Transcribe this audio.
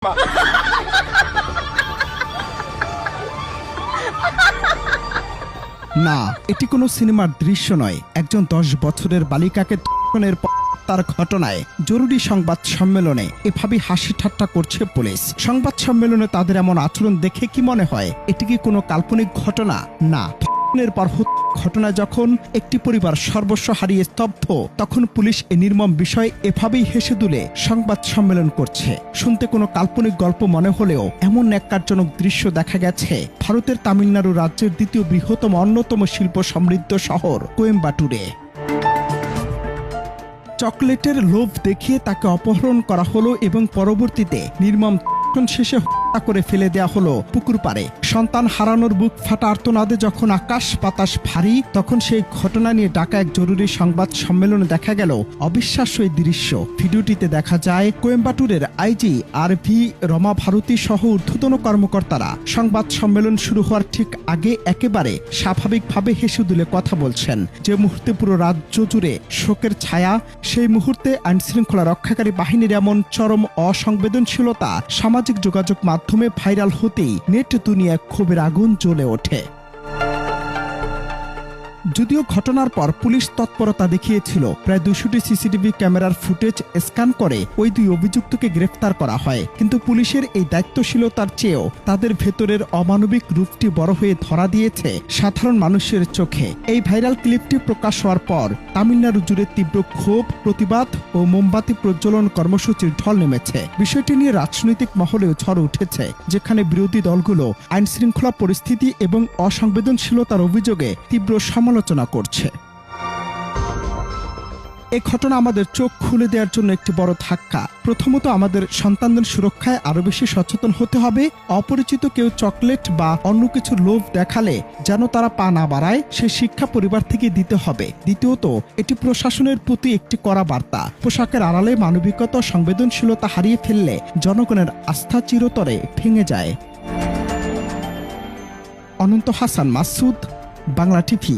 না, এটি কোনো সিনেমার দৃশ্য নয়। একজন 10 বছরের বালিকাকে ধর্ষণের পর তার ঘটনায় জরুরি সংবাদ সম্মেলনে এভাবে হাসি ঠাট্টা করছে পুলিশ। সংবাদ সম্মেলনে তাদের এমন আচরণ দেখে কি মনে হয় এটি কি কোনো কাল্পনিক ঘটনা? না, ধর্ষণের পর ঘটনা যখন একটি পরিবার সর্বস্ব হারিয়ে স্তব্ধ, তখন পুলিশ এ নির্মম বিষয় এভাবেই হেসে দুলে সংবাদ সম্মেলন করছে। শুনতে কোনো কাল্পনিক গল্প মনে হলেও এমন ন্যাক্কারজনক দৃশ্য দেখা গেছে ভারতের তামিলনাড়ু রাজ্যের দ্বিতীয় বৃহত্তম অন্যতম শিল্প সমৃদ্ধ শহর কোয়েম্বাটুরে। চকলেটের লোভ দেখিয়ে তাকে অপহরণ করা হলো এবং পরবর্তীতে নির্মম শেষে হত্যা করে ফেলে দেওয়া হলো পুকুর পাড়ে। সন্তান হারানোর বুক ফাটা আর্তনাদে যখন আকাশ বাতাস ভারী, তখন সেই ঘটনা নিয়ে ডাকা এক জরুরি সংবাদ সম্মেলনে দেখা গেল অবিশ্বাস্য এই দৃশ্য। ভিডিওটিতে দেখা যায় কোয়েম্বাটুরের আইজি আর.ভি. রমা ভারতী সহ ঊর্ধ্বতন কর্মকর্তারা সংবাদ সম্মেলন শুরু হওয়ার ঠিক আগে একেবারে স্বাভাবিকভাবে হেসে দুলে কথা বলছেন। যে মুহূর্তে পুরো রাজ্য জুড়ে শোকের ছায়া, সেই মুহূর্তে আইনশৃঙ্খলা রক্ষাকারী বাহিনীর এমন চরম অসংবেদনশীলতা সামাজিক যোগাযোগ মাধ্যমে ভাইরাল হতেই নেট দুনিয়ায় ক্ষোভের আগুন জ্বলে ওঠে। যদিও ঘটনার পর পুলিশ তৎপরতা দেখিয়েছিল, প্রায় 200টি সিসিটিভি ক্যামেরার ফুটেজ স্ক্যান করে ওই 2 অভিযুক্তকে গ্রেফতার করা হয়, কিন্তু পুলিশের এই দায়িত্বশীলতার চেয়েও তাদের ভেতরের অমানবিক রূপটি বড় হয়ে ধরা দিয়েছে সাধারণ মানুষের চোখে। এই ভাইরাল ক্লিপটি প্রকাশ হওয়ার পর তামিলনাড়ু জুড়ে তীব্র ক্ষোভ, প্রতিবাদ ও মোমবাতি প্রজ্বলন কর্মসূচির ঢল নেমেছে। বিষয়টি নিয়ে রাজনৈতিক মহলেও ঝড় উঠেছে, যেখানে বিরোধী দলগুলো আইনশৃঙ্খলা পরিস্থিতি এবং অসংবেদনশীলতার অভিযোগে তীব্র সমালোচনা করছে। এই ঘটনা আমাদের চোখ খুলে দেওয়ার জন্য একটি বড় ধাক্কা। প্রথমত, আমাদের সন্তানদের সুরক্ষায় আরো বেশি সচেতন হতে হবে। অপরিচিত কেউ চকলেট বা অন্য কিছু লোভ দেখালে যেন তারা পা না বাড়ায়, সে শিক্ষা পরিবার থেকে দিতে হবে। দ্বিতীয়ত, এটি প্রশাসনের প্রতি একটি কড়া বার্তা। পোশাকের আড়ালে মানবিকতা ও সংবেদনশীলতা হারিয়ে ফেললে জনগণের আস্থা চিরতরে ভেঙে যায়। অনন্ত হাসান মাসুদ, বাংলা টিভি।